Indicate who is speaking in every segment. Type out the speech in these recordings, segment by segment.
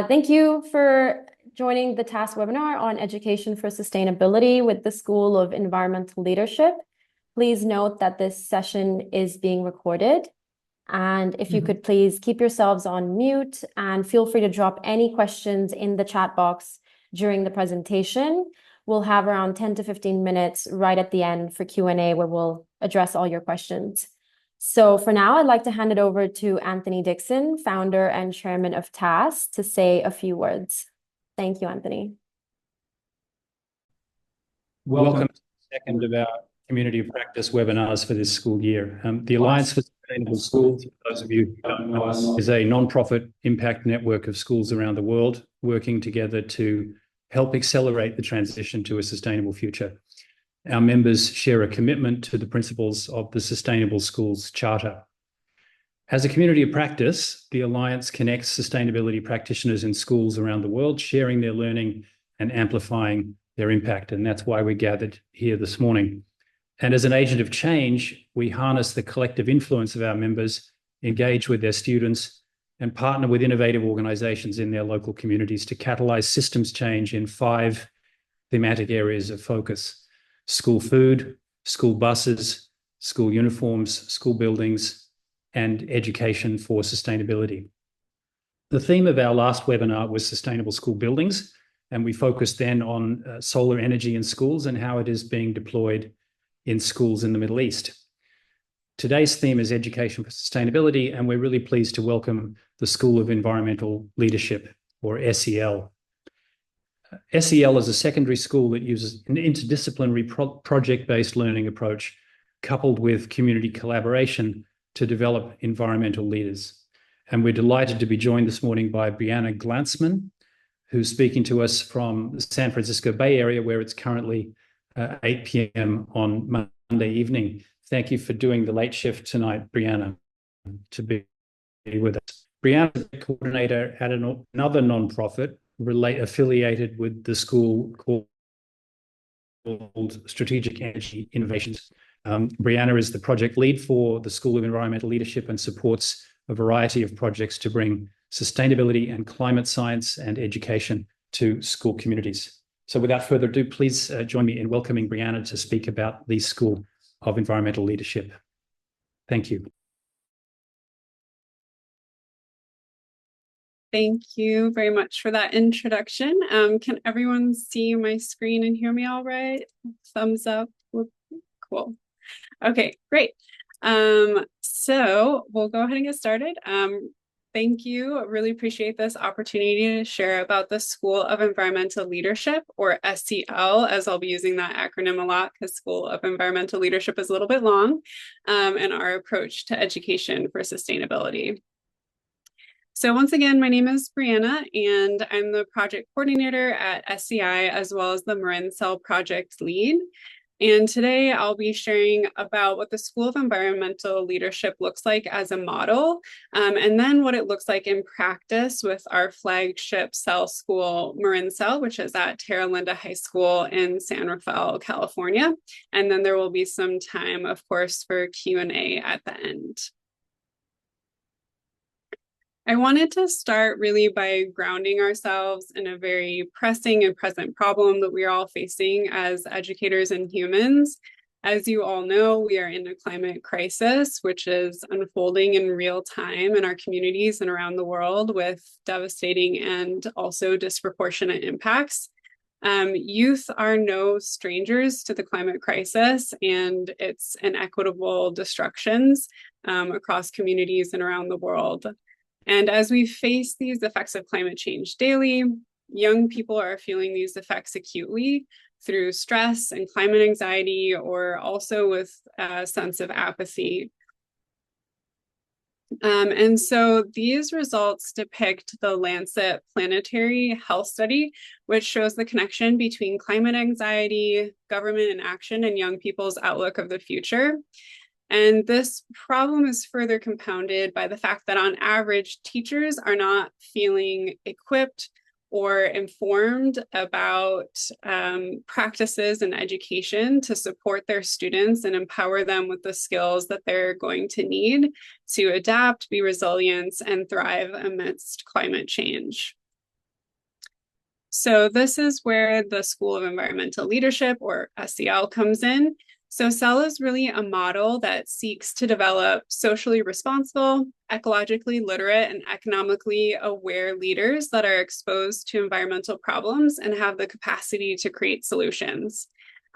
Speaker 1: Thank you for joining the TASS webinar on Education for Sustainability with the School of Environmental Leadership. Please note that this session is being recorded. And if you could please keep yourselves on mute and feel free to drop any questions in the chat box during the presentation. We'll have around 10 to 15 minutes right at the end for Q&A where we'll address all your questions. So for now, I'd like to hand it over to Anthony Dixon, founder and chairman of TASS, to say a few words. Thank you, Anthony.
Speaker 2: Welcome to the second of our Community of Practice webinars for this school year. The Alliance for Sustainable Schools, for those of you who don't know us, is a non-profit impact network of schools around the world working together to help accelerate the transition to a sustainable future. Our members share a commitment to the principles of the Sustainable Schools Charter. As a community of practice, the Alliance connects sustainability practitioners in schools around the world, sharing their learning and amplifying their impact. And that's why we're gathered here this morning. And as an agent of change, we harness the collective influence of our members, engage with their students, and partner with innovative organizations in their local communities to catalyze systems change in 5 thematic areas of focus: school food, school buses, school uniforms, school buildings, and education for sustainability. The theme of our last webinar was sustainable school buildings, and we focused then on solar energy in schools and how it is being deployed in schools in the Middle East. Today's theme is education for sustainability, and we're really pleased to welcome the School of Environmental Leadership, or SEL. SEL is a secondary school that uses an interdisciplinary project-based learning approach coupled with community collaboration to develop environmental leaders. And we're delighted to be joined this morning by Brianna Glantzman, who's speaking to us from the San Francisco Bay Area, where it's currently 8 p.m. on Monday evening. Thank you for doing the late shift tonight, Brianna, to be with us. Brianna is a coordinator at another nonprofit affiliated with the school called Strategic Energy Innovations. Brianna is the project lead for the School of Environmental Leadership and supports a variety of projects to bring sustainability and climate science and education to school communities. So without further ado, please join me in welcoming Brianna to speak about the School of Environmental Leadership. Thank you.
Speaker 3: Thank you very much for that introduction. Can everyone see my screen and hear me all right? Thumbs up. Cool. Okay, great. So we'll go ahead and get started. Thank you. I really appreciate this opportunity to share about the School of Environmental Leadership, or SEL, as I'll be using that acronym a lot because School of Environmental Leadership is a little bit long, and our approach to education for sustainability. So once again, my name is Brianna, and I'm the project coordinator at SCI, as well as the Marin Cell project lead. And today I'll be sharing about what the School of Environmental Leadership looks like as a model, and then what it looks like in practice with our flagship cell school, Marin Cell, which is at Terra Linda High School in San Rafael, California. And then there will be some time, of course, for Q&A at the end. I wanted to start really by grounding ourselves in a very pressing and present problem that we are all facing as educators and humans. As you all know, we are in a climate crisis, which is unfolding in real time in our communities and around the world with devastating and also disproportionate impacts. Youth are no strangers to the climate crisis and its inequitable destructions across communities and around the world. And as we face these effects of climate change daily, young people are feeling these effects acutely through stress and climate anxiety, or also with a sense of apathy. And so these results depict the Lancet Planetary Health Study, which shows the connection between climate anxiety, government inaction, and young people's outlook of the future. And this problem is further compounded by the fact that on average, teachers are not feeling equipped or informed about practices in education to support their students and empower them with the skills that they're going to need to adapt, be resilient, and thrive amidst climate change. So this is where the School of Environmental Leadership, or SEL, comes in. So SEL is really a model that seeks to develop socially responsible, ecologically literate, and economically aware leaders that are exposed to environmental problems and have the capacity to create solutions.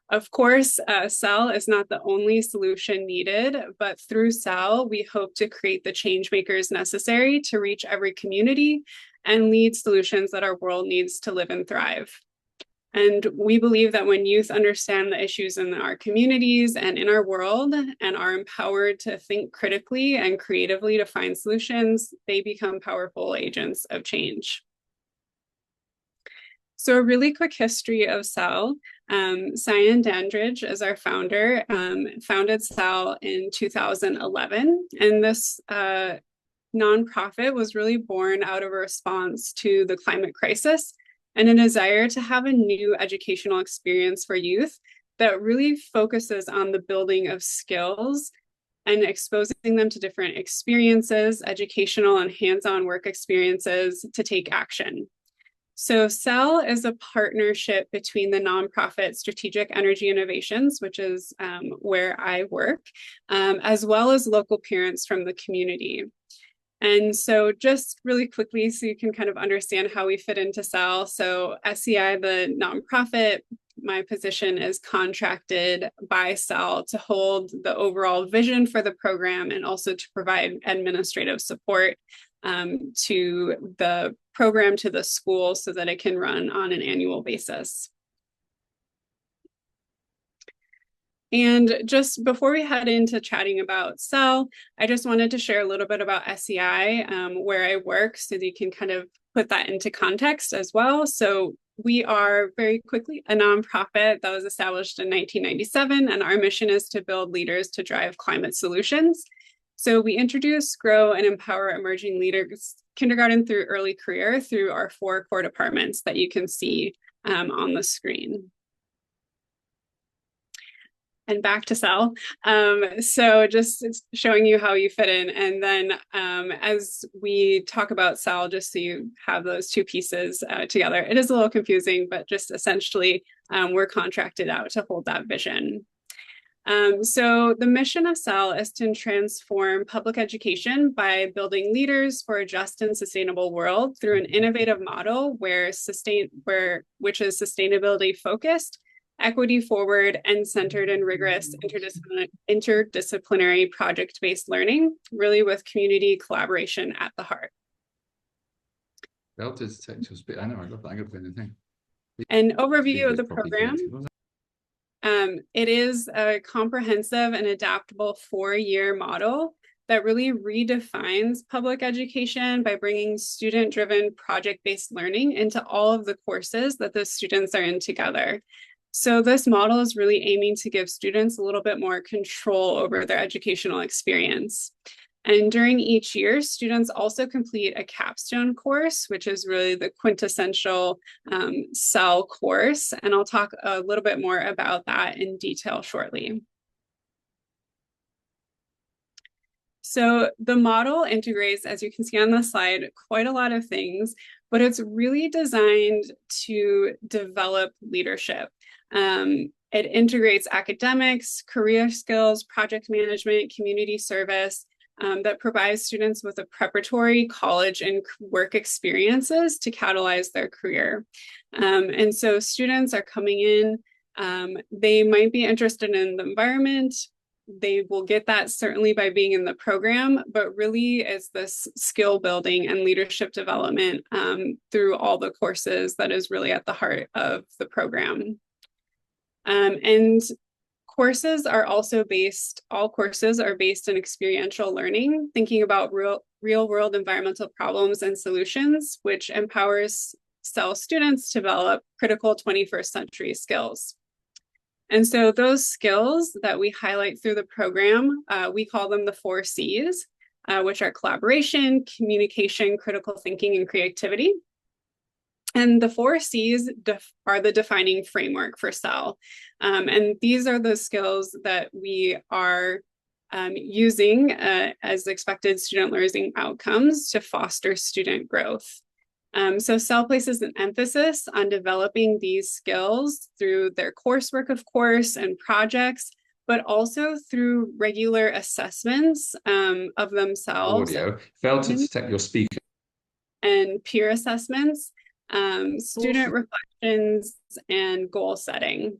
Speaker 3: Of course, SEL is not the only solution needed, but through SEL, we hope to create the change makers necessary to reach every community and lead solutions that our world needs to live and thrive. And we believe that when youth understand the issues in our communities and in our world and are empowered to think critically and creatively to find solutions, they become powerful agents of change. So a really quick history of SEL. Cyan Dandridge is our founder, founded SEL in 2011. And this nonprofit was really born out of a response to the climate crisis and a desire to have a new educational experience for youth that really focuses on the building of skills and exposing them to different experiences, educational and hands-on work experiences to take action. So SEL is a partnership between the nonprofit Strategic Energy Innovations, which is where I work, as well as local parents from the community. And so just really quickly, so you can kind of understand how we fit into SEL. So SEI, the nonprofit, my position is contracted by SEL to hold the overall vision for the program and also to provide administrative support to the program, to the school, so that it can run on an annual basis. And just before we head into chatting about SEL, I just wanted to share a little bit about SEI, where I work, so that you can kind of put that into context as well. So we are, very quickly, a nonprofit that was established in 1997, and our mission is to build leaders to drive climate solutions. So we introduce, grow, and empower emerging leaders, kindergarten through early career, through our 4 core departments that you can see on the screen. And back to SEL. So just showing you how you fit in. And then as we talk about SEL, just so you have those 2 pieces together, it is a little confusing, but just essentially we're contracted out to hold that vision. So the mission of SEL is to transform public education by building leaders for a just and sustainable world through an innovative model which is sustainability focused, equity forward, and centered in rigorous interdisciplinary project-based learning, really with community collaboration at the heart.
Speaker 4: An
Speaker 3: overview of the program. It is a comprehensive and adaptable 4-year model that really redefines public education by bringing student-driven project-based learning into all of the courses that the students are in together. So this model is really aiming to give students a little bit more control over their educational experience. And during each year, students also complete a capstone course, which is really the quintessential SEL course. And I'll talk a little bit more about that in detail shortly. So the model integrates, as you can see on the slide, quite a lot of things, but it's really designed to develop leadership. It integrates academics, career skills, project management, community service, that provides students with a preparatory college and work experiences to catalyze their career. And so students are coming in, they might be interested in the environment. They will get that certainly by being in the program, but really it's this skill building and leadership development through all the courses that is really at the heart of the program. And courses are also all courses are based in experiential learning, thinking about real world environmental problems and solutions, which empowers SEL students to develop critical 21st century skills. And so those skills that we highlight through the program, we call them the 4 C's, which are collaboration, communication, critical thinking, and creativity. And the 4 C's are the defining framework for SEL. And these are the skills that we are using as expected student learning outcomes to foster student growth. So CEL places an emphasis on developing these skills through their coursework, of course, and projects, but also through regular assessments of themselves.
Speaker 4: Audio. Failed to detect your speaker.
Speaker 3: And peer assessments, student reflections, and goal setting.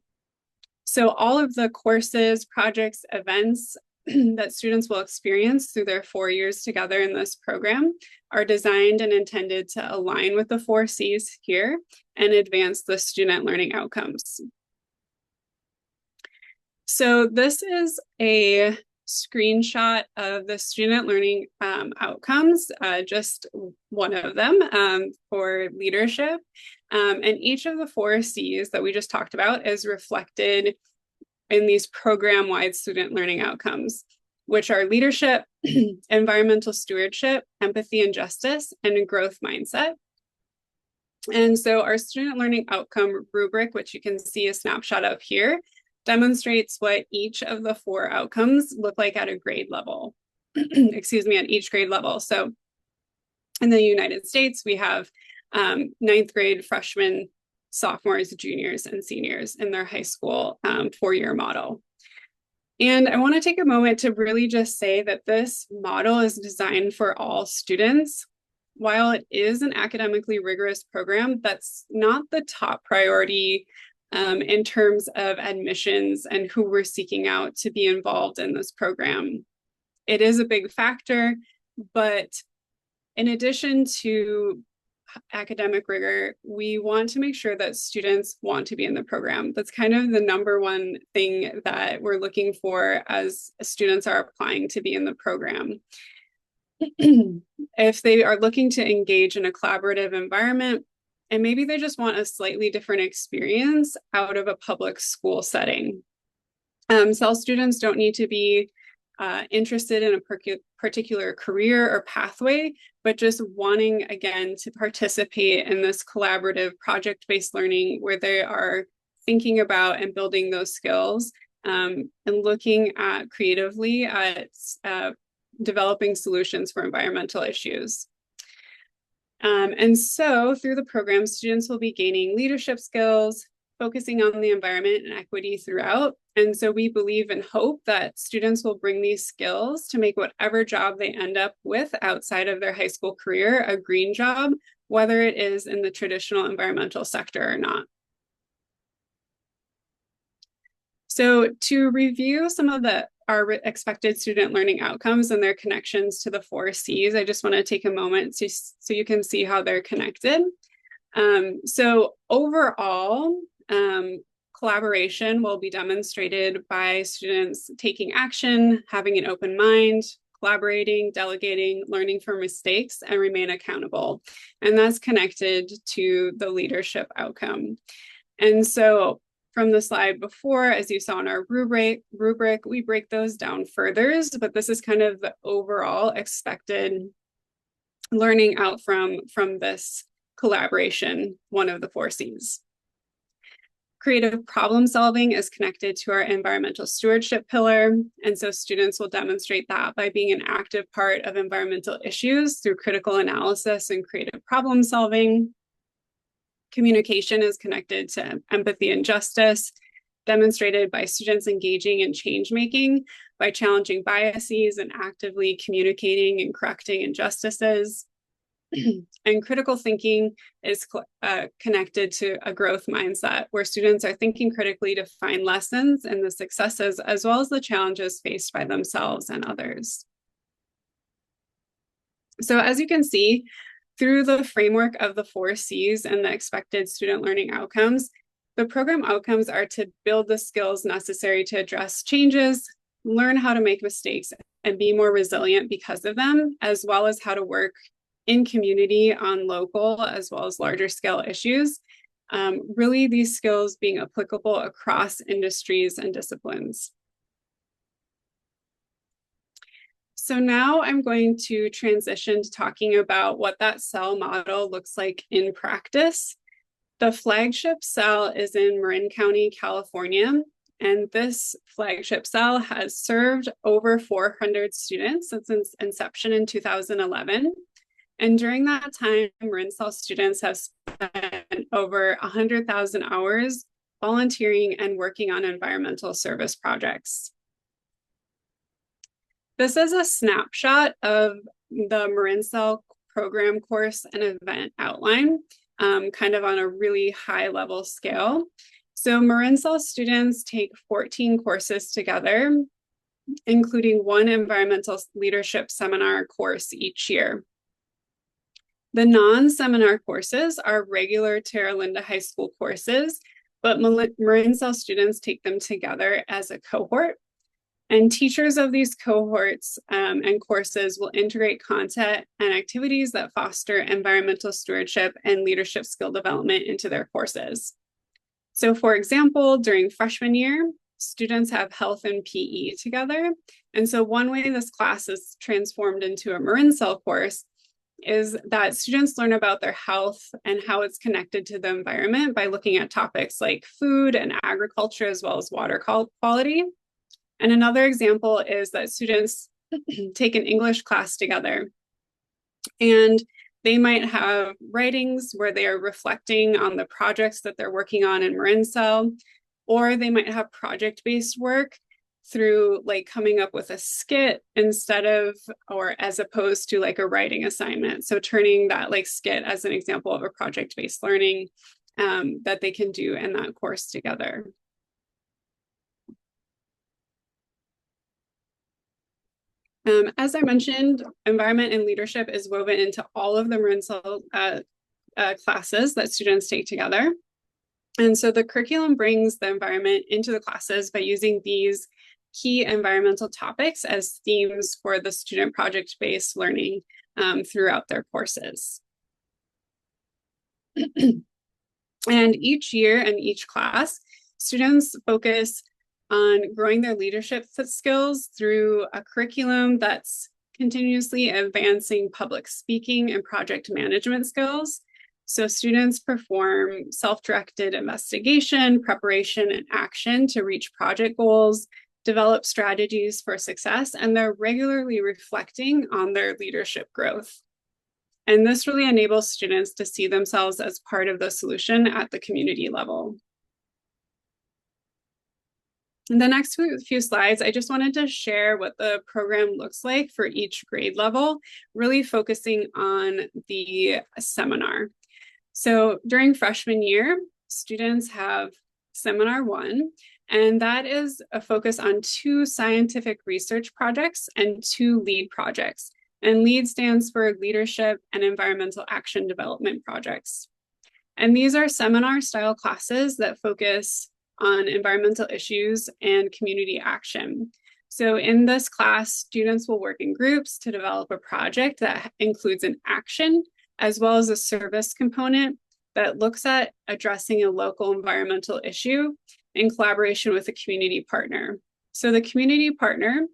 Speaker 3: So all of the courses, projects, events that students will experience through their 4 years together in this program are designed and intended to align with the 4 C's here and advance the student learning outcomes. So this is a screenshot of the student learning outcomes, just one of them for leadership. And each of the 4 C's that we just talked about is reflected in these program-wide student learning outcomes, which are leadership, environmental stewardship, empathy and justice, and growth mindset. And so our student learning outcome rubric, which you can see a snapshot of here, demonstrates what each of the 4 outcomes look like at a grade level, excuse me, at each grade level. So in the United States, we have 9th grade freshmen, sophomores, juniors, and seniors in their high school 4-year model. And I want to take a moment to really just say that this model is designed for all students. While it is an academically rigorous program, that's not the top priority in terms of admissions and who we're seeking out to be involved in this program. It is a big factor, but in addition to academic rigor, we want to make sure that students want to be in the program. That's kind of the number one thing that we're looking for as students are applying to be in the program. If they are looking to engage in a collaborative environment, and maybe they just want a slightly different experience out of a public school setting. CEL students don't need to be interested in a particular career or pathway, but just wanting, again, to participate in this collaborative project-based learning where they are thinking about and building those skills and looking at creatively at developing solutions for environmental issues. And so through the program, students will be gaining leadership skills, focusing on the environment and equity throughout. And so we believe and hope that students will bring these skills to make whatever job they end up with outside of their high school career a green job, whether it is in the traditional environmental sector or not. So to review some of our expected student learning outcomes and their connections to the 4 C's, I just want to take a moment so you can see how they're connected. So overall, collaboration will be demonstrated by students taking action, having an open mind, collaborating, delegating, learning from mistakes, and remain accountable. And that's connected to the leadership outcome. And so from the slide before, as you saw in our rubric, we break those down further, but this is kind of the overall expected learning out from this collaboration, one of the 4 C's. Creative problem solving is connected to our environmental stewardship pillar. And so students will demonstrate that by being an active part of environmental issues through critical analysis and creative problem solving. Communication is connected to empathy and justice, demonstrated by students engaging in change making by challenging biases and actively communicating and correcting injustices. And critical thinking is connected to a growth mindset where students are thinking critically to find lessons in the successes as well as the challenges faced by themselves and others. So as you can see, through the framework of the 4 C's and the expected student learning outcomes, the program outcomes are to build the skills necessary to address changes, learn how to make mistakes, and be more resilient because of them, as well as how to work in community on local as well as larger scale issues. Really, these skills being applicable across industries and disciplines. So now I'm going to transition to talking about what that CEL model looks like in practice. The flagship CEL is in Marin County, California, and this flagship CEL has served over 400 students since its inception in 2011. And during that time, Marinsal students have spent over 100,000 hours volunteering and working on environmental service projects. This is a snapshot of the Marinsal program course and event outline, kind of on a really high level scale. So Marinsal students take 14 courses together, including one environmental leadership seminar course each year. The non-seminar courses are regular Terra Linda High School courses, but Marinsal students take them together as a cohort. And teachers of these cohorts and courses will integrate content and activities that foster environmental stewardship and leadership skill development into their courses. So for example, during freshman year, students have health and PE together. And so one way this class is transformed into a Marinsal course is that students learn about their health and how it's connected to the environment by looking at topics like food and agriculture, as well as water quality. And another example is that students take an English class together, and they might have writings where they are reflecting on the projects that they're working on in Marinsal, or they might have project-based work through like coming up with a skit instead of, or as opposed to like a writing assignment. So turning that like skit as an example of a project-based learning that they can do in that course together. As I mentioned, environment and leadership is woven into all of the Marinsal classes that students take together. And so the curriculum brings the environment into the classes by using these key environmental topics as themes for the student project-based learning throughout their courses. And each year and each class, students focus on growing their leadership skills through a curriculum that's continuously advancing public speaking and project management skills. So students perform self-directed investigation, preparation, and action to reach project goals, develop strategies for success, and they're regularly reflecting on their leadership growth. And this really enables students to see themselves as part of the solution at the community level. In the next few slides, I just wanted to share what the program looks like for each grade level, really focusing on the seminar. So during freshman year, students have Seminar 1, and that is a focus on 2 scientific research projects and 2 LEAD projects. And LEAD stands for Leadership and Environmental Action Development Projects. And these are seminar-style classes that focus on environmental issues and community action. So in this class, students will work in groups to develop a project that includes an action, as well as a service component that looks at addressing a local environmental issue in collaboration with a community partner. So the community partner,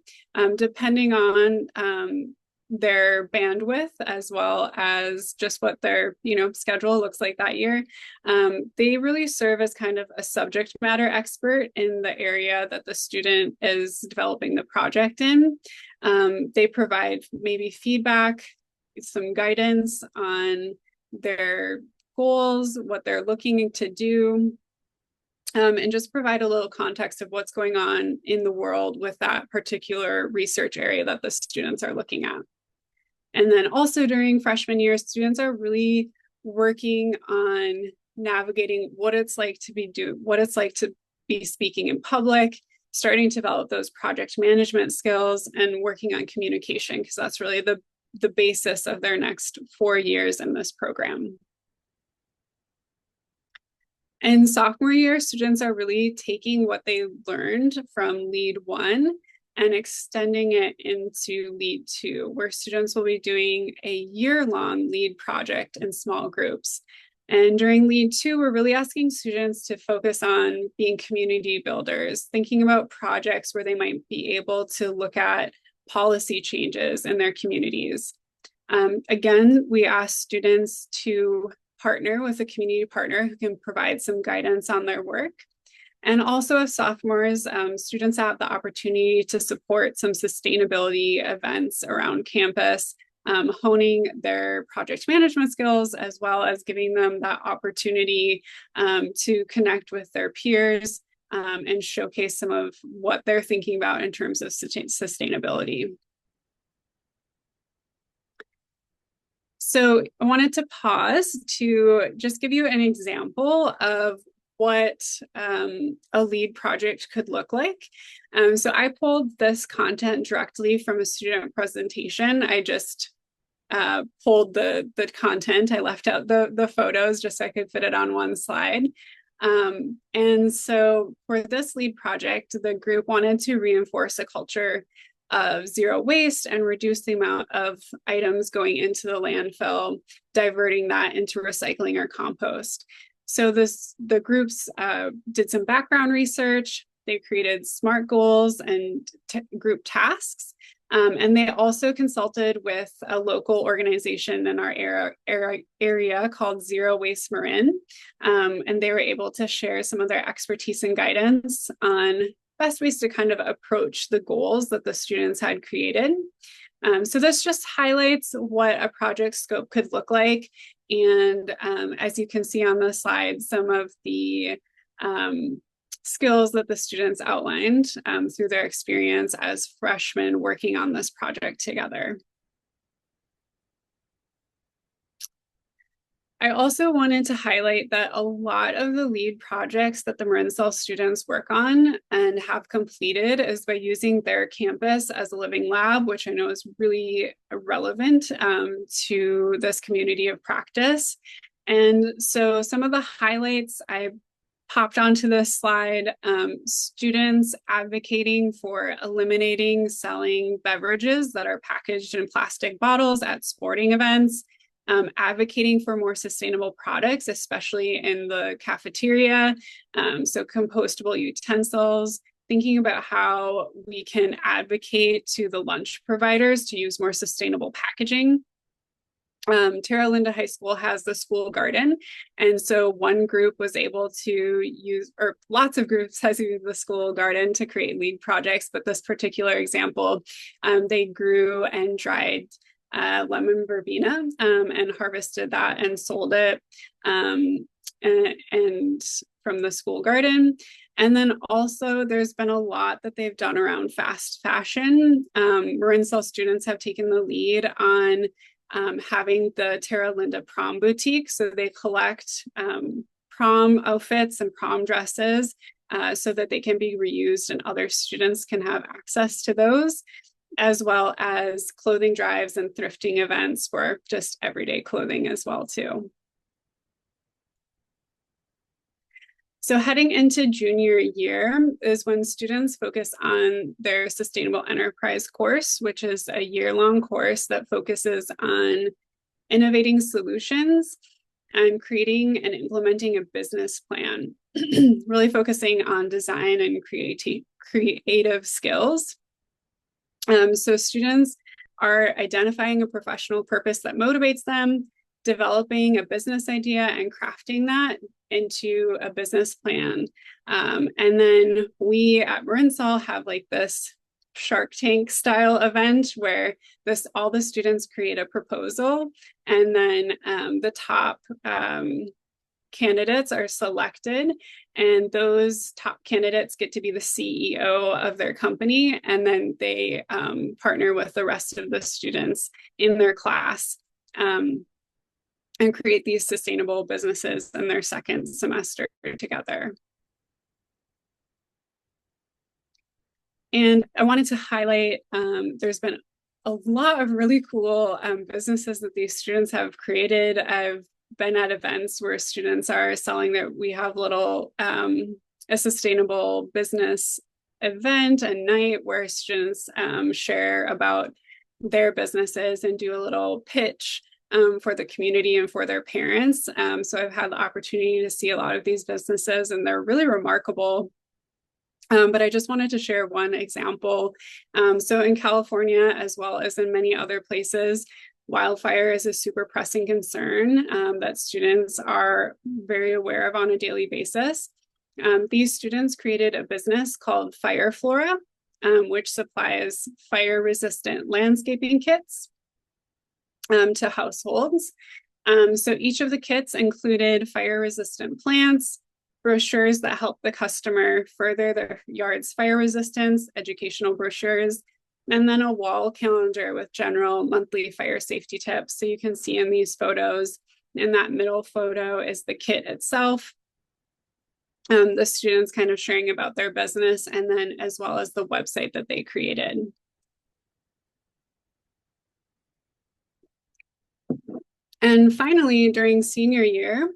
Speaker 3: depending on their bandwidth, as well as just what their schedule looks like that year, they really serve as kind of a subject matter expert in the area that the student is developing the project in. They provide maybe feedback, some guidance on their goals, what they're looking to do, and just provide a little context of what's going on in the world with that particular research area that the students are looking at. And then also during freshman year, students are really working on navigating what it's like to be speaking in public, starting to develop those project management skills, and working on communication, because that's really the basis of their next 4 years in this program. In sophomore year, students are really taking what they learned from LEAD 1 and extending it into LEAD 2, where students will be doing a year-long LEAD project in small groups. And during LEAD 2, we're really asking students to focus on being community builders, thinking about projects where they might be able to look at policy changes in their communities. Again, we ask students to partner with a community partner who can provide some guidance on their work. And also as sophomores, students have the opportunity to support some sustainability events around campus, honing their project management skills, as well as giving them that opportunity to connect with their peers and showcase some of what they're thinking about in terms of sustainability. So I wanted to pause to just give you an example of what a LEAD project could look like. So I pulled this content directly from a student presentation. I just pulled the content. I left out the photos just so I could fit it on one slide. And so for this LEAD project, the group wanted to reinforce a culture of zero waste and reduce the amount of items going into the landfill, diverting that into recycling or compost. So the groups did some background research. They created SMART goals and group tasks. And they also consulted with a local organization in our area called Zero Waste Marin. And they were able to share some of their expertise and guidance on best ways to kind of approach the goals that the students had created. So this just highlights what a project scope could look like. And as you can see on the slide, some of the skills that the students outlined through their experience as freshmen working on this project together. I also wanted to highlight that a lot of the LEAD projects that the Marin Cell students work on and have completed is by using their campus as a living lab, which I know is really relevant to this community of practice. And so some of the highlights I popped onto this slide, students advocating for eliminating selling beverages that are packaged in plastic bottles at sporting events, advocating for more sustainable products, especially in the cafeteria, so compostable utensils, thinking about how we can advocate to the lunch providers to use more sustainable packaging. Terra Linda High School has the school garden. And so one group was able to use, or lots of groups has used the school garden to create LEAD projects, but this particular example, they grew and dried lemon verbena and harvested that and sold it and from the school garden. And then also there's been a lot that they've done around fast fashion. Marin Cell students have taken the lead on having the Terra Linda prom boutique. So they collect prom outfits and prom dresses so that they can be reused and other students can have access to those, as well as clothing drives and thrifting events for just everyday clothing as well too. So heading into junior year is when students focus on their Sustainable Enterprise course, which is a year-long course that focuses on innovating solutions and creating and implementing a business plan, really focusing on design and creative skills. So students are identifying a professional purpose that motivates them, developing a business idea and crafting that into a business plan. And then we at Marin Cell have like this Shark Tank style event where all the students create a proposal, and then the top candidates are selected, and those top candidates get to be the CEO of their company, and then they partner with the rest of the students in their class and create these sustainable businesses in their second semester together. And I wanted to highlight, there's been a lot of really cool businesses that these students have created. I've been at events where students are selling we have little, a sustainable business event and night where students share about their businesses and do a little pitch for the community and for their parents. So I've had the opportunity to see a lot of these businesses, and they're really remarkable. But I just wanted to share one example. So in California, as well as in many other places, wildfire is a super pressing concern that students are very aware of on a daily basis. These students created a business called Fire Flora, which supplies fire-resistant landscaping kits. to households. So each of the kits included fire-resistant plants, brochures that help the customer further their yard's fire resistance, educational brochures, and then a wall calendar with general monthly fire safety tips. So you can see in these photos, in that middle photo is the kit itself. The students kind of sharing about their business, and then as well as the website that they created. And finally, during senior year,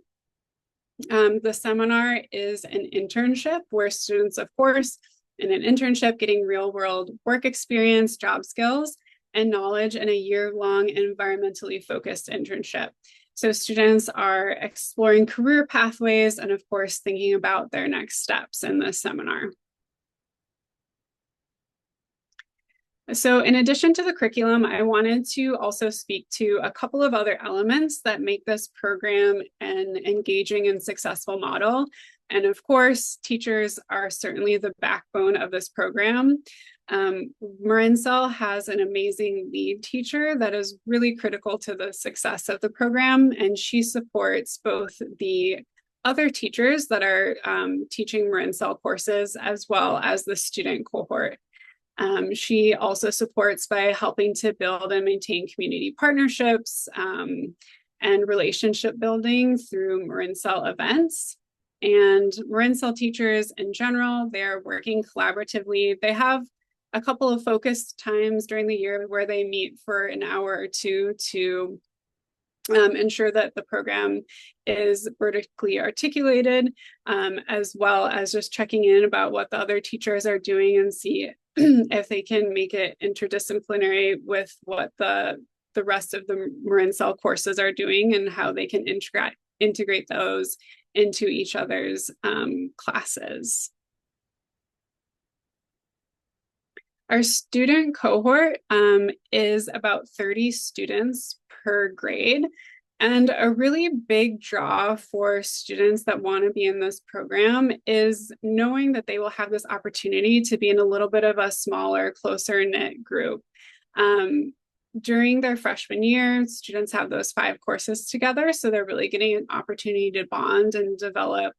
Speaker 3: the seminar is an internship where students, of course, in an internship getting real world work experience, job skills, and knowledge in a year-long environmentally focused internship. So students are exploring career pathways and, of course, thinking about their next steps in this seminar. So in addition to the curriculum, I wanted to also speak to a couple of other elements that make this program an engaging and successful model. And of course, teachers are certainly the backbone of this program. Marinsell has an amazing lead teacher that is really critical to the success of the program, and she supports both the other teachers that are teaching Marinsell courses as well as the student cohort. She also supports by helping to build and maintain community partnerships and relationship building through Marinsell events. And Marinsell teachers in general, they're working collaboratively. They have a couple of focused times during the year where they meet for an hour or two to ensure that the program is vertically articulated, as well as just checking in about what the other teachers are doing and see if they can make it interdisciplinary with what the rest of the Marinsell courses are doing and how they can integrate those into each other's classes. Our student cohort is about 30 students per grade. And a really big draw for students that want to be in this program is knowing that they will have this opportunity to be in a little bit of a smaller, closer knit group. During their freshman year, students have those 5 courses together, so they're really getting an opportunity to bond and develop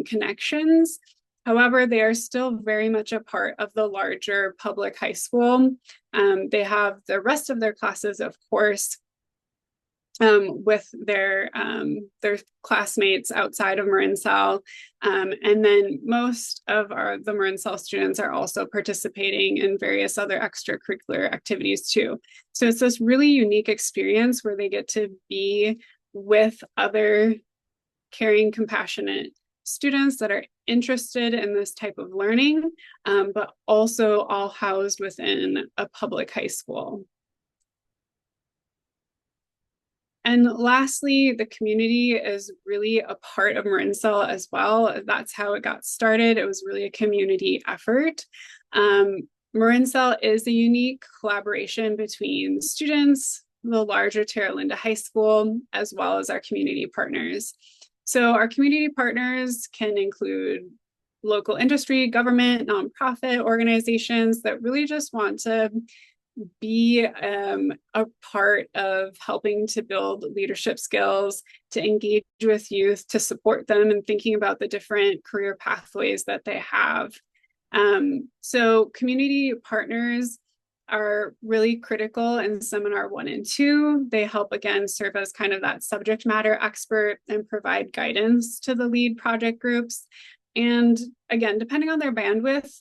Speaker 3: connections. However, they are still very much a part of the larger public high school. They have the rest of their classes, of course, with their classmates outside of Marinsell. And then most of the Marinsell students are also participating in various other extracurricular activities too. So it's this really unique experience where they get to be with other caring, compassionate students that are interested in this type of learning, but also all housed within a public high school. And lastly, the community is really a part of Marinsell as well. That's how it got started. It was really a community effort. Marinsell is a unique collaboration between students, the larger Terra Linda High School, as well as our community partners. So our community partners can include local industry, government, nonprofit organizations that really just want to be a part of helping to build leadership skills, to engage with youth, to support them in thinking about the different career pathways that they have. So community partners are really critical in seminar 1 and 2. They help, again, serve as kind of that subject matter expert and provide guidance to the lead project groups. And again, depending on their bandwidth,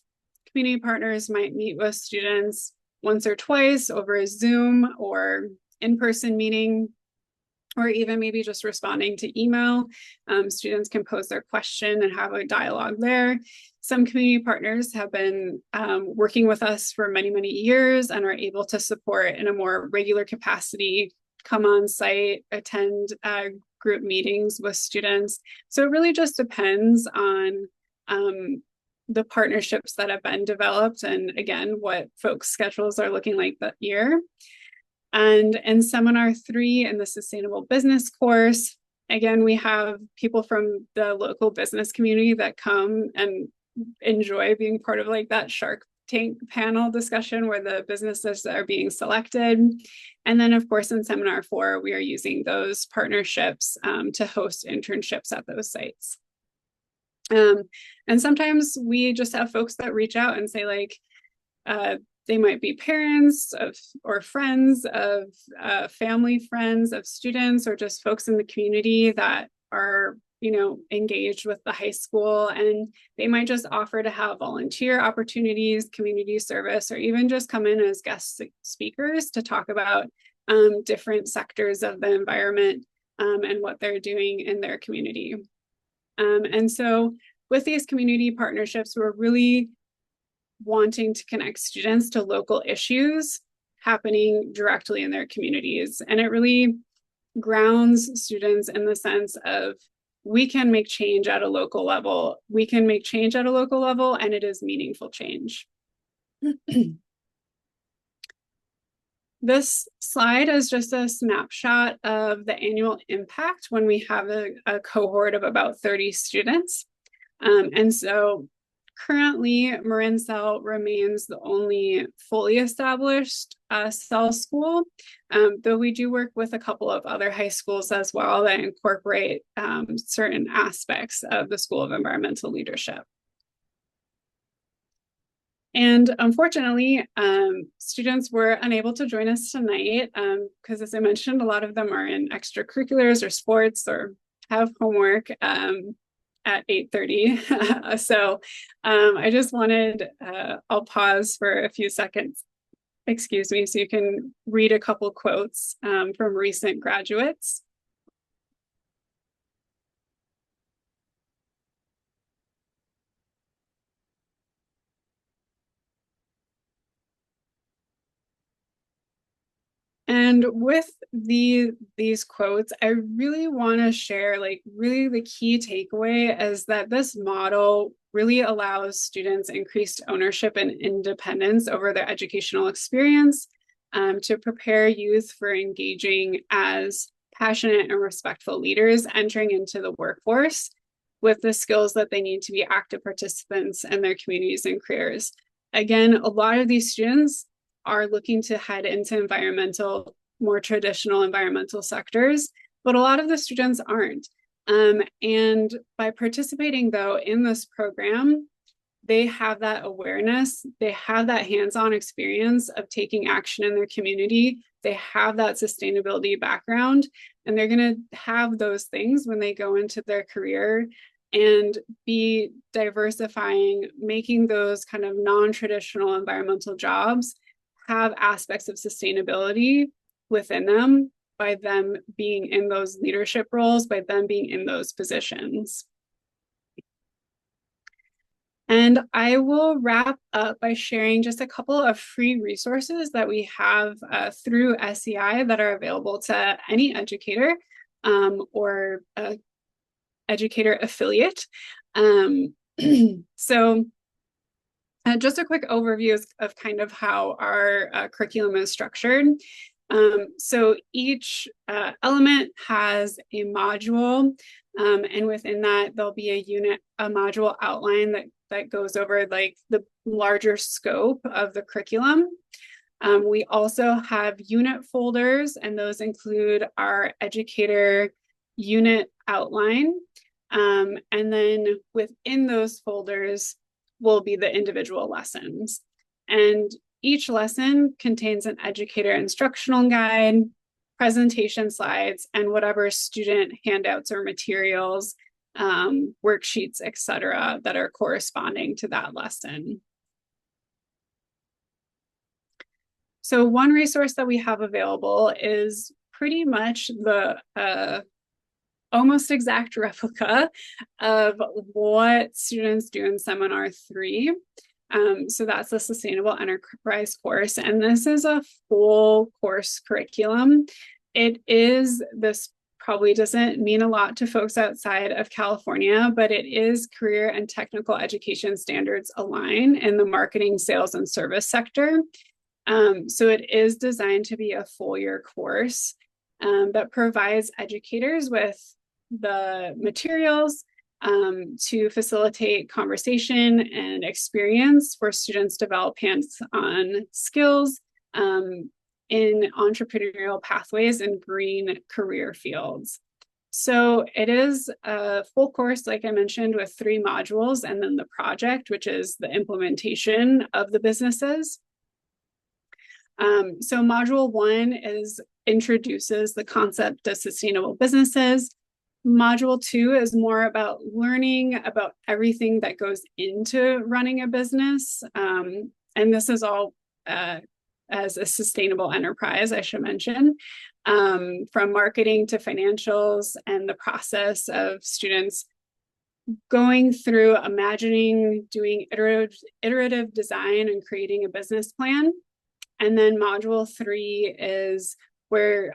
Speaker 3: community partners might meet with students once or twice over a Zoom or in-person meeting, or even maybe just responding to email. Students can pose their question and have a dialogue there. Some community partners have been working with us for many, many years and are able to support in a more regular capacity, come on site, attend group meetings with students. So it really just depends on the partnerships that have been developed and, again, what folks' schedules are looking like that year. And in seminar 3 in the sustainable business course, again, we have people from the local business community that come and enjoy being part of like that shark tank panel discussion where the businesses are being selected. And then, of course, in Seminar 4, we are using those partnerships to host internships at those sites. And sometimes we just have folks that reach out and say, like, they might be parents of or friends of family friends of students, or just folks in the community that are, you know, engaged with the high school, and they might just offer to have volunteer opportunities, community service, or even just come in as guest speakers to talk about different sectors of the environment and what they're doing in their community. And so with these community partnerships, we're really wanting to connect students to local issues happening directly in their communities. And it really grounds students in the sense of, we can make change at a local level. We can make change at a local level, and it is meaningful change. This slide is just a snapshot of the annual impact when we have a cohort of about 30 students. And so currently, Marin Cell remains the only fully established cell school, though we do work with a couple of other high schools as well that incorporate certain aspects of the School of Environmental Leadership. And unfortunately, students were unable to join us tonight because, as I mentioned, a lot of them are in extracurriculars or sports or have homework at 8:30. So I just wanted, I'll pause for a few seconds, excuse me, so you can read a couple quotes from recent graduates. And with these quotes, I really want to share, like, really the key takeaway is that this model really allows students increased ownership and independence over their educational experience to prepare youth for engaging as passionate and respectful leaders entering into the workforce with the skills that they need to be active participants in their communities and careers. Again, a lot of these students are looking to head into environmental, more traditional environmental sectors, but a lot of the students aren't. And by participating, though, in this program, they have that awareness, they have that hands-on experience of taking action in their community, they have that sustainability background, and they're going to have those things when they go into their career and be diversifying, making those kind of non-traditional environmental jobs have aspects of sustainability within them by them being in those leadership roles, by them being in those positions. And I will wrap up by sharing just a couple of free resources that we have through SEI that are available to any educator or educator affiliate. So just a quick overview of kind of how our curriculum is structured. So each element has a module, and within that there'll be a module outline that goes over like the larger scope of the curriculum. We also have unit folders, and those include our educator unit outline. And then within those folders will be the individual lessons. And each lesson contains an educator instructional guide, presentation slides, and whatever student handouts or materials, worksheets, etc., that are corresponding to that lesson. So one resource that we have available is pretty much the almost exact replica of what students do in Seminar 3. So that's the Sustainable Enterprise course, and this is a full course curriculum. This probably doesn't mean a lot to folks outside of California, but it is career and technical education standards align in the marketing, sales, and service sector. So it is designed to be a full year course that provides educators with the materials, to facilitate conversation and experience for students develop hands-on skills in entrepreneurial pathways and green career fields. So it is a full course, like I mentioned, with 3 modules, and then the project, which is the implementation of the businesses. So module 1 introduces the concept of sustainable businesses. Module 2 is more about learning about everything that goes into running a business. And this is all as a sustainable enterprise, I should mention, from marketing to financials, and the process of students going through imagining, doing iterative design and creating a business plan. And then module 3 is where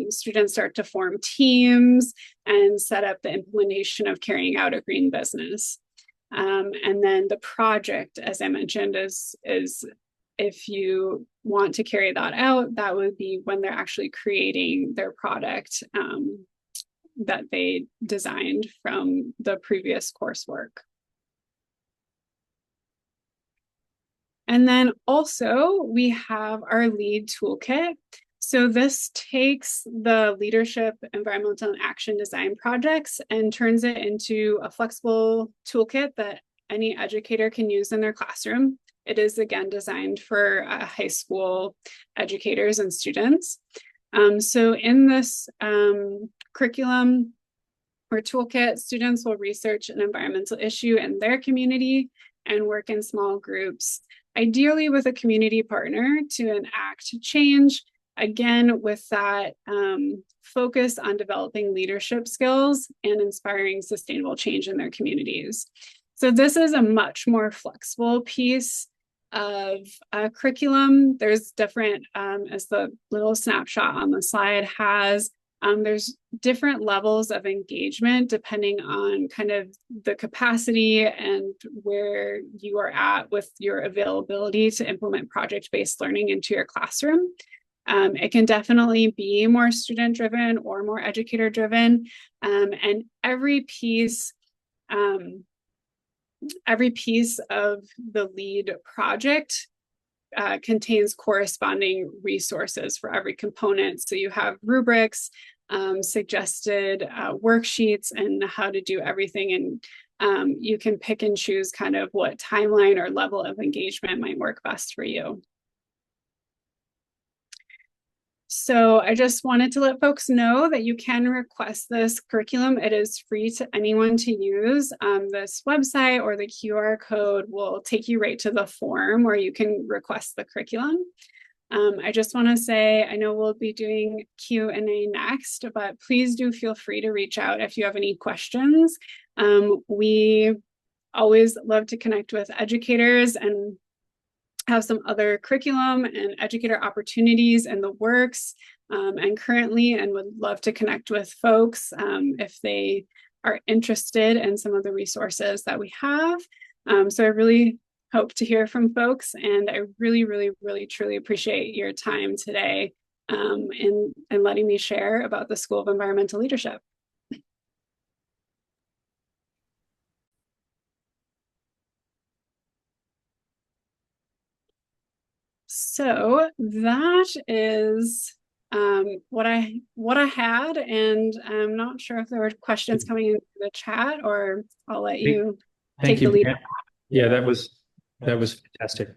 Speaker 3: students start to form teams and set up the implementation of carrying out a green business. And then the project, as I mentioned, is if you want to carry that out, that would be when they're actually creating their product that they designed from the previous coursework. And then also we have our LEAD toolkit. So this takes the leadership, environmental, and action design projects and turns it into a flexible toolkit that any educator can use in their classroom. It is, again, designed for high school educators and students. So in this curriculum or toolkit, students will research an environmental issue in their community and work in small groups, ideally with a community partner, to enact change, again, with that focus on developing leadership skills and inspiring sustainable change in their communities. So this is a much more flexible piece of curriculum. There's different, as the little snapshot on the slide has, there's different levels of engagement depending on kind of the capacity and where you are at with your availability to implement project-based learning into your classroom. It can definitely be more student-driven or more educator-driven, and every piece of the LEAD project contains corresponding resources for every component. So you have rubrics, suggested worksheets, and how to do everything. And you can pick and choose kind of what timeline or level of engagement might work best for you. So I just wanted to let folks know that you can request this curriculum. It is free to anyone to use. This website or the QR code will take you right to the form where you can request the curriculum. I just want to say, I know we'll be doing Q&A next, but please do feel free to reach out if you have any questions. We always love to connect with educators and have some other curriculum and educator opportunities in the works and currently, and would love to connect with folks if they are interested in some of the resources that we have. So I really hope to hear from folks, and I really, really, really, truly appreciate your time today in letting me share about the School of Environmental Leadership. So that is what I had, and I'm not sure if there were questions coming into the chat, or I'll let you take the lead.
Speaker 2: Yeah, that was fantastic.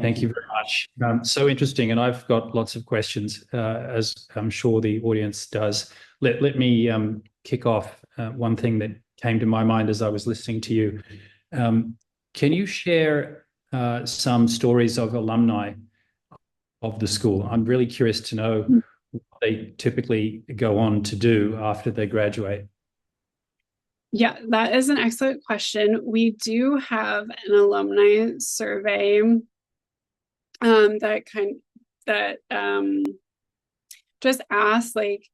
Speaker 2: Thank you very much. So interesting, and I've got lots of questions, as I'm sure the audience does. Let me kick off. One thing that came to my mind as I was listening to you. Can you share some stories of alumni of the school? I'm really curious to know what they typically go on to do after they graduate.
Speaker 3: Yeah, that is an excellent question. We do have an alumni survey that just asks, like,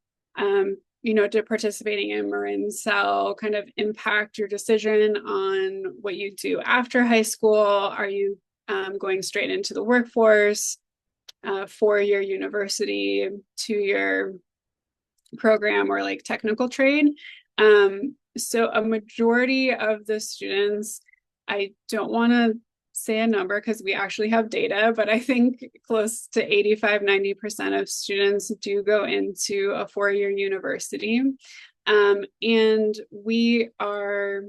Speaker 3: did participating in Marin Cell kind of impact your decision on what you do after high school? Are you going straight into the workforce, 4-year university, 2-year program, or like technical trade? So a majority of the students, I don't want to say a number because we actually have data, but I think close to 85–90% of students do go into a four-year university. And we are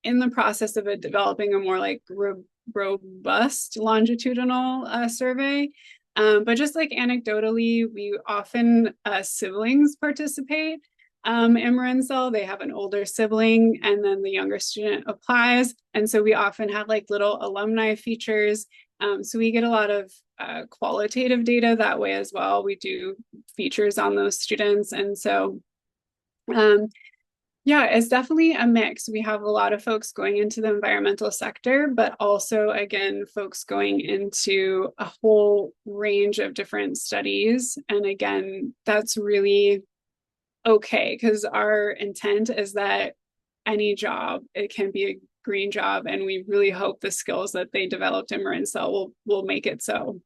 Speaker 3: in the process of developing a more like robust longitudinal survey. But just like anecdotally, we often siblings participate in Marincel. They have an older sibling and then the younger student applies. And so we often have like little alumni features. So we get a lot of qualitative data that way as well. We do features on those students. And so yeah, it's definitely a mix. We have a lot of folks going into the environmental sector, but also, again, folks going into a whole range of different studies. And again, that's really okay because our intent is that any job, it can be a green job. And we really hope the skills that they developed in Marincel will make it so.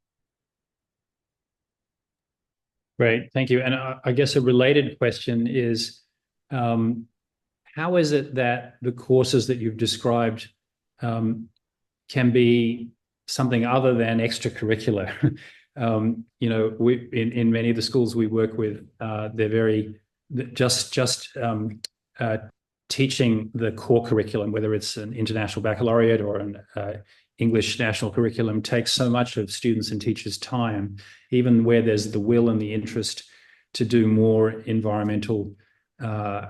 Speaker 2: Great, thank you. And I guess a related question is, how is it that the courses that you've described can be something other than extracurricular? You know, in many of the schools we work with, they're very just teaching the core curriculum, whether it's an international baccalaureate or an English national curriculum, takes so much of students and teachers' time, even where there's the will and the interest to do more environmental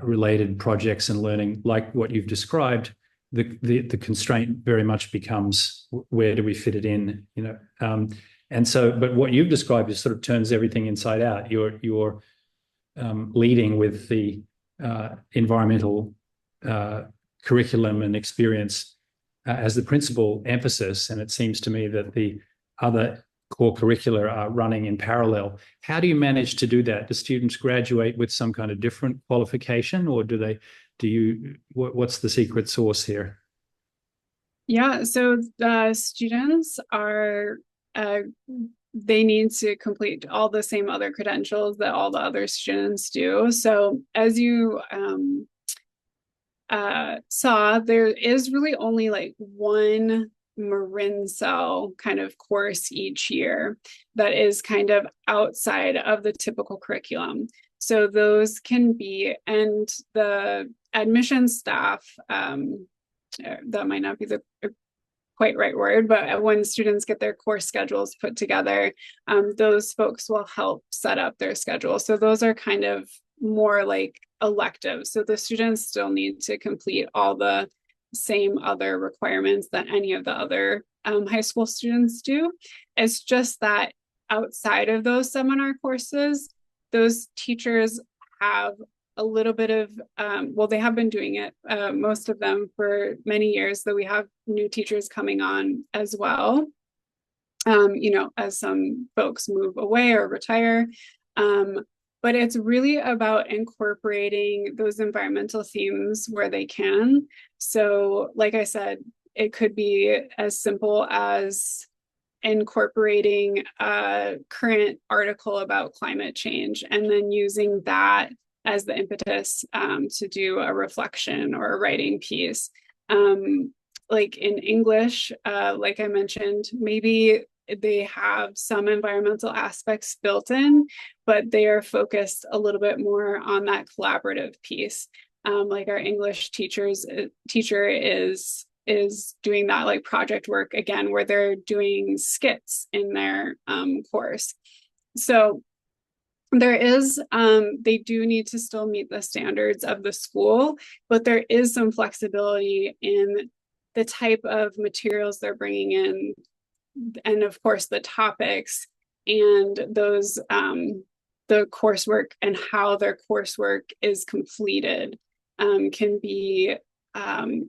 Speaker 2: related projects and learning like what you've described. The constraint very much becomes where do we fit it in, you know? And so, but what you've described is sort of turns everything inside out. You're leading with the environmental curriculum and experience as the principal emphasis, and it seems to me that the other core curricula are running in parallel. How do you manage to do that? Do students graduate with some kind of different qualification, or what's the secret sauce here?
Speaker 3: Yeah, so the students are, they need to complete all the same other credentials that all the other students do. So as you saw, there is really only like one Marincel kind of course each year that is kind of outside of the typical curriculum. So those can be, and the admission staff, that might not be the quite right word, but when students get their course schedules put together, those folks will help set up their schedule. So those are kind of more like electives. So the students still need to complete all the same other requirements that any of the other high school students do. It's just that outside of those seminar courses, those teachers have a little bit of, well, they have been doing it, most of them for many years, though we have new teachers coming on as well, you know, as some folks move away or retire. But it's really about incorporating those environmental themes where they can. So like I said, it could be as simple as incorporating a current article about climate change and then using that as the impetus to do a reflection or a writing piece. Like in English, like I mentioned, maybe they have some environmental aspects built in, but they are focused a little bit more on that collaborative piece. Like our English teacher is doing that like project work again, where they're doing skits in their course. So there is, they do need to still meet the standards of the school, but there is some flexibility in the type of materials they're bringing in, and of course the topics and those, the coursework and how their coursework is completed can be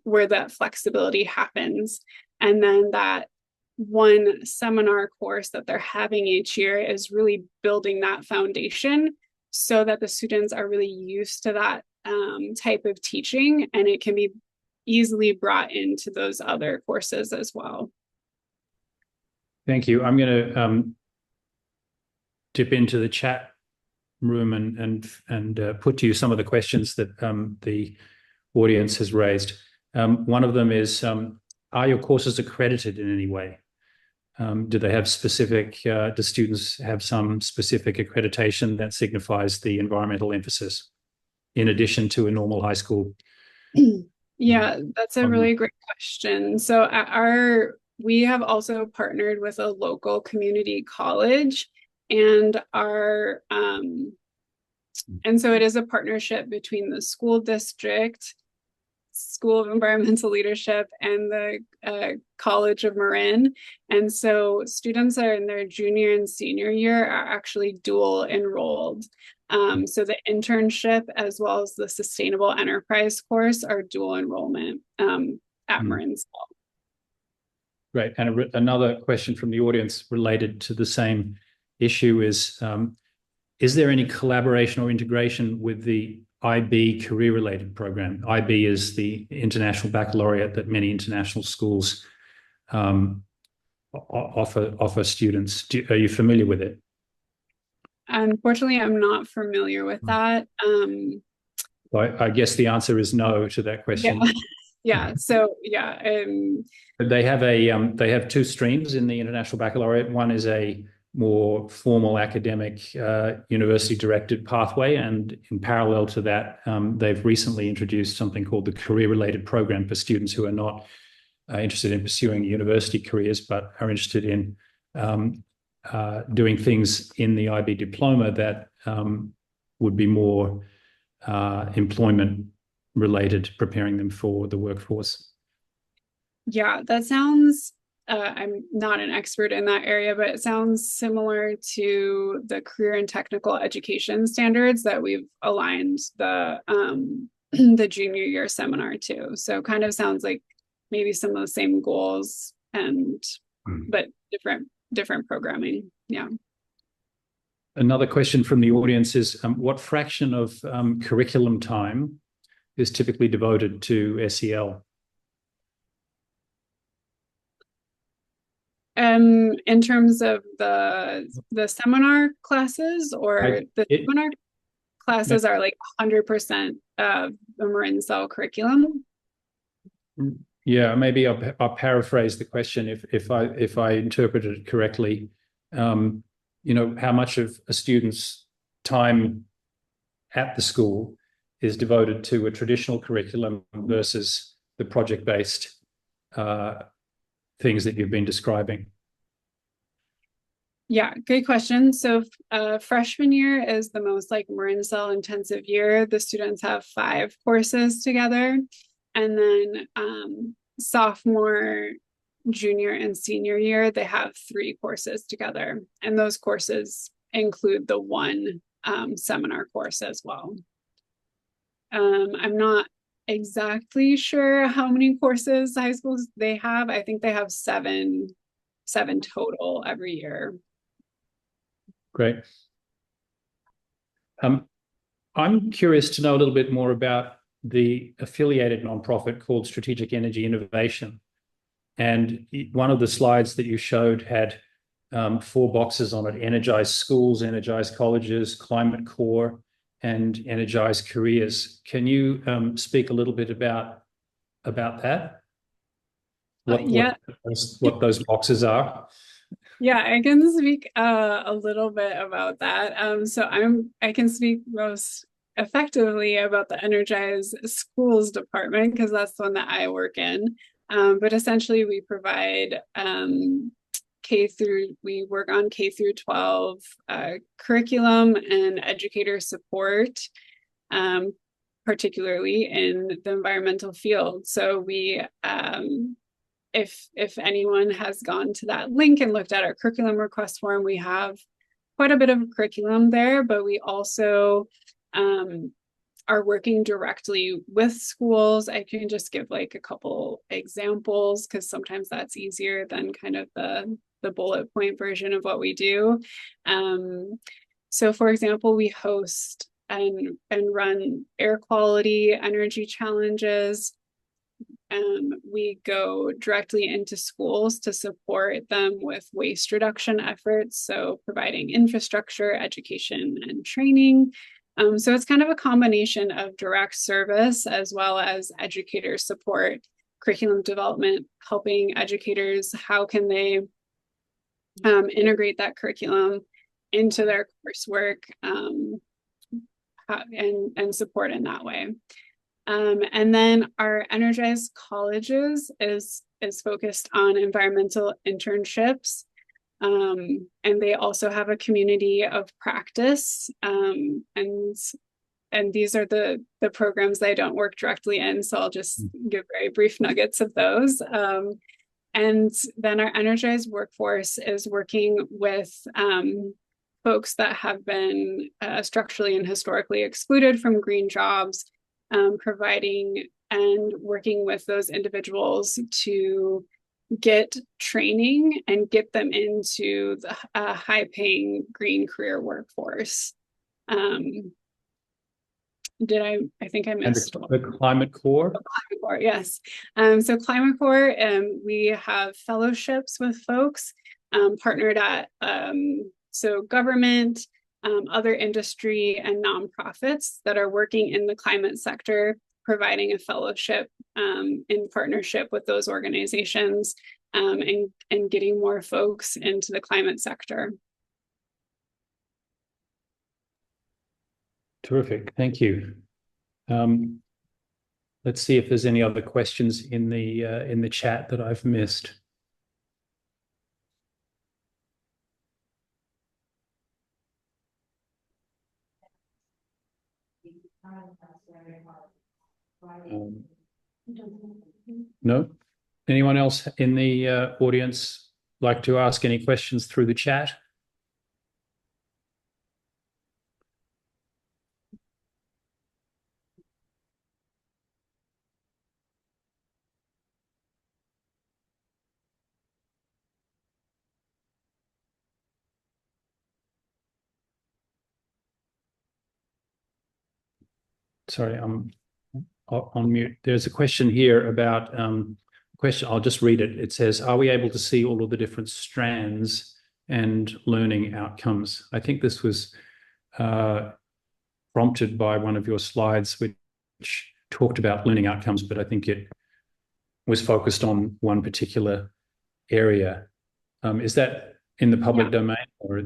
Speaker 3: where that flexibility happens. And then that one seminar course that they're having each year is really building that foundation so that the students are really used to that type of teaching, and it can be easily brought into those other courses as well.
Speaker 2: Thank you. I'm going to dip into the chat room and put to you some of the questions that the audience has raised. One of them is, are your courses accredited in any way? Do they have specific, do students have some specific accreditation that signifies the environmental emphasis in addition to a normal high school?
Speaker 3: Yeah, that's a really great question. So we have also partnered with a local community college, and and so it is a partnership between the school district, School of Environmental Leadership, and the College of Marin. And so students that are in their junior and senior year are actually dual enrolled. So the internship as well as the sustainable enterprise course are dual enrollment at Marin School.
Speaker 2: Great. And another question from the audience related to the same issue is there any collaboration or integration with the IB career-related program? IB is the International Baccalaureate that many international schools offer students. Are you familiar with it?
Speaker 3: Unfortunately, I'm not familiar with that.
Speaker 2: I guess the answer is no to that question.
Speaker 3: Yeah. So yeah.
Speaker 2: They have two streams in the International Baccalaureate. One is a more formal academic university-directed pathway, and in parallel to that, they've recently introduced something called the career-related program for students who are not interested in pursuing university careers, but are interested in doing things in the IB diploma that would be more employment-related, preparing them for the workforce.
Speaker 3: Yeah, that sounds, I'm not an expert in that area, but it sounds similar to the career and technical education standards that we've aligned the junior year seminar to. So kind of sounds like maybe some of the same goals but different programming. Yeah.
Speaker 2: Another question from the audience is, what fraction of curriculum time is typically devoted to SEL?
Speaker 3: In terms of the seminar classes, or seminar classes are like 100% of the Marin Cell curriculum?
Speaker 2: Yeah, maybe I'll paraphrase the question if I interpreted it correctly. How much of a student's time at the school is devoted to a traditional curriculum versus the project-based things that you've been describing?
Speaker 3: Yeah, good question. So freshman year is the most like Marin Cell intensive year. The students have 5 courses together. And then sophomore, junior, and senior year, they have 3 courses together. And those courses include the one seminar course as well. I'm not exactly sure how many courses high schools they have. I think they have 7 total every year.
Speaker 2: Great. I'm curious to know a little bit more about the affiliated nonprofit called Strategic Energy Innovation. And one of the slides that you showed had 4 boxes on it: energized schools, energized colleges, climate core, and energized careers. Can you speak a little bit about that? What those boxes are?
Speaker 3: Yeah, I can speak a little bit about that. So I can speak most effectively about the Energized Schools department because that's the one that I work in. But essentially, we provide we work on K through 12 curriculum and educator support, particularly in the environmental field. So we if anyone has gone to that link and looked at our curriculum request form, we have quite a bit of curriculum there, but we also are working directly with schools. I can just give like a couple examples because sometimes that's easier than kind of the bullet point version of what we do. So for example, we host and run air quality energy challenges. we go directly into schools to support them with waste reduction efforts, so providing infrastructure, education, and training. So it's kind of a combination of direct service as well as educator support, curriculum development, helping educators, how can they integrate that curriculum into their coursework, and support in that way. And then our Energized Colleges is focused on environmental internships. And they also have a community of practice. And these are the programs that I don't work directly in, so I'll just give very brief nuggets of those. And then our Energized Workforce is working with folks that have been structurally and historically excluded from green jobs, providing and working with those individuals to get training and get them into the high-paying green career workforce. I think I missed
Speaker 2: the Climate Corps?
Speaker 3: The Climate Corps, yes. So Climate Corps, we have fellowships with folks partnered at so government, other industry, and nonprofits that are working in the climate sector, providing a fellowship in partnership with those organizations, and getting more folks into the climate sector.
Speaker 2: Terrific, thank you. Let's see if there's any other questions in the chat that I've missed. No? Anyone else in the audience like to ask any questions through the chat? Sorry, I'm on mute. There's a question here about I'll just read it. It says, are we able to see all of the different strands and learning outcomes? I think this was prompted by one of your slides, which talked about learning outcomes, but I think it was focused on one particular area. Is that in the public domain? Or?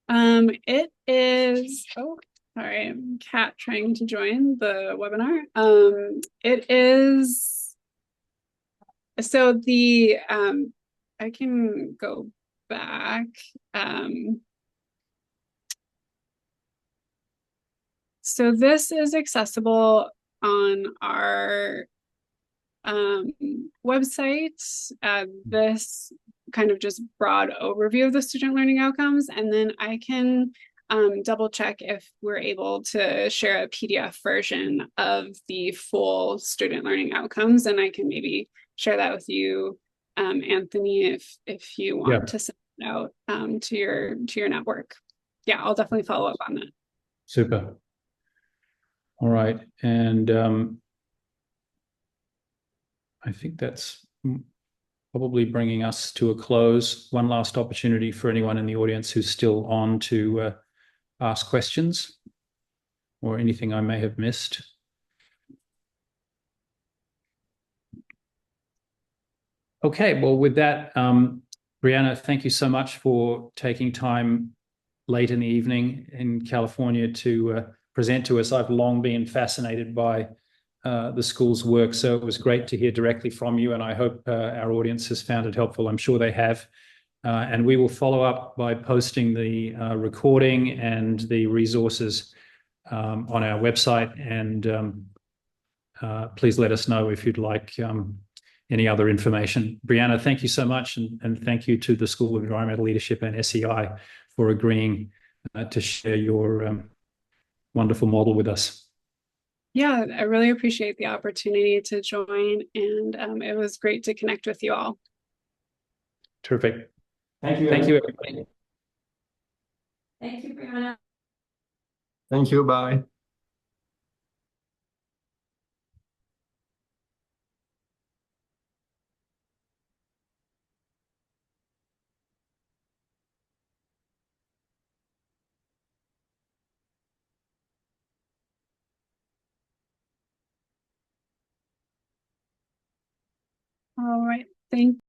Speaker 3: It is, oh, sorry, Kat trying to join the webinar. It is, so the, I can go back. So this is accessible on our website, this kind of just broad overview of the student learning outcomes. And then I can double check if we're able to share a PDF version of the full student learning outcomes. And I can maybe share that with you, Anthony, if you want to send it out to your network. Yeah, I'll definitely follow up on that.
Speaker 2: Super. All right. And I think that's probably bringing us to a close. One last opportunity for anyone in the audience who's still on to ask questions or anything I may have missed. Okay, well, with that, Brianna, thank you so much for taking time late in the evening in California to present to us. I've long been fascinated by the school's work, so it was great to hear directly from you, and I hope our audience has found it helpful. I'm sure they have. And we will follow up by posting the recording and the resources on our website. And please let us know if you'd like any other information. Brianna, thank you so much. And thank you to the School of Environmental Leadership and SEI for agreeing to share your wonderful model with us.
Speaker 3: Yeah, I really appreciate the opportunity to join, and it was great to connect with you all.
Speaker 2: Terrific. Thank you. Thank you, everybody.
Speaker 1: Thank you, Brianna.
Speaker 5: Thank you. Bye.
Speaker 3: All right. Thank